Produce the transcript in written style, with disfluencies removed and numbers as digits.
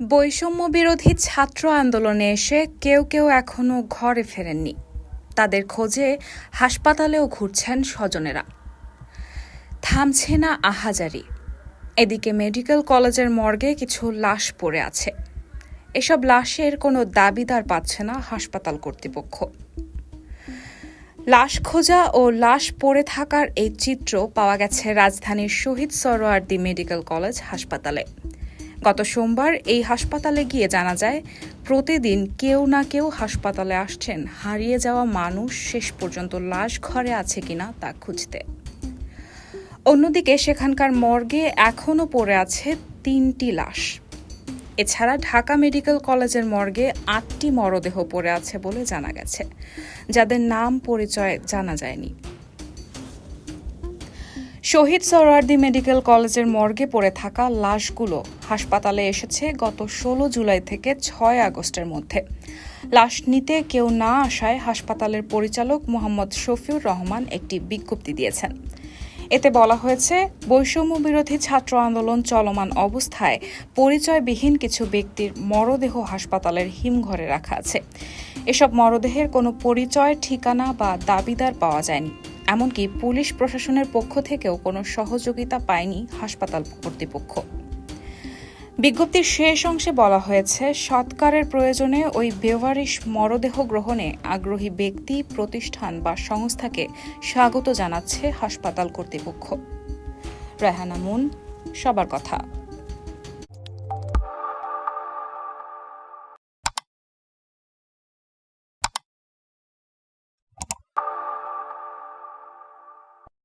বৈষম্য বিরোধী ছাত্র আন্দোলনে এসে কেউ কেউ এখনও ঘরে ফেরেননি। তাদের খোঁজে হাসপাতালেও ঘুরছেন স্বজনেরা। থামছে না আহাজারি। এদিকে মেডিকেল কলেজের মর্গে কিছু লাশ পড়ে আছে। এসব লাশের কোনো দাবিদার পাচ্ছে না হাসপাতাল কর্তৃপক্ষ। লাশ খোঁজা ও লাশ পড়ে থাকার এই চিত্র পাওয়া গেছে রাজধানীর শহীদ সোহরাওয়ার্দী মেডিকেল কলেজ হাসপাতালে। গত সোমবার এই হাসপাতালে গিয়ে জানা যায়, প্রতিদিন কেউ না কেউ হাসপাতালে আসছেন হারিয়ে যাওয়া মানুষ শেষ পর্যন্ত লাশ ঘরে আছে কিনা তা খুঁজতে। অন্যদিকে সেখানকার মর্গে এখনও পড়ে আছে 3টি লাশ। এছাড়া ঢাকা মেডিকেল কলেজের মর্গে 8টি মরদেহ পড়ে আছে বলে জানা গেছে, যাদের নাম পরিচয় জানা যায়নি। শহীদ সোহরাওয়ার্দী মেডিকেল কলেজের মর্গে পড়ে থাকা লাশগুলো হাসপাতালে এসেছে গত 16 জুলাই থেকে 6 আগস্টের মধ্যে। লাশ নিতে কেউ না আসায় হাসপাতালের পরিচালক মোহাম্মদ শফিউর রহমান একটি বিজ্ঞপ্তি দিয়েছেন। এতে বলা হয়েছে, বৈষম্য বিরোধী ছাত্র আন্দোলন চলমান অবস্থায় পরিচয়বিহীন কিছু ব্যক্তির মরদেহ হাসপাতালের হিমঘরে রাখা আছে। এসব মরদেহের কোনো পরিচয়, ঠিকানা বা দাবিদার পাওয়া যায়নি। এমনকি পুলিশ প্রশাসনের পক্ষ থেকেও কোনো সহযোগিতা পায়নি হাসপাতাল কর্তৃপক্ষ। বিজ্ঞপ্তির শেষ অংশে বলা হয়েছে, সৎকারের প্রয়োজনে ওই বেওয়ারিশ মরদেহ গ্রহণে আগ্রহী ব্যক্তি, প্রতিষ্ঠান বা সংস্থাকে স্বাগত জানাচ্ছে হাসপাতাল কর্তৃপক্ষ। রায়হানা মুন, সবার কথা।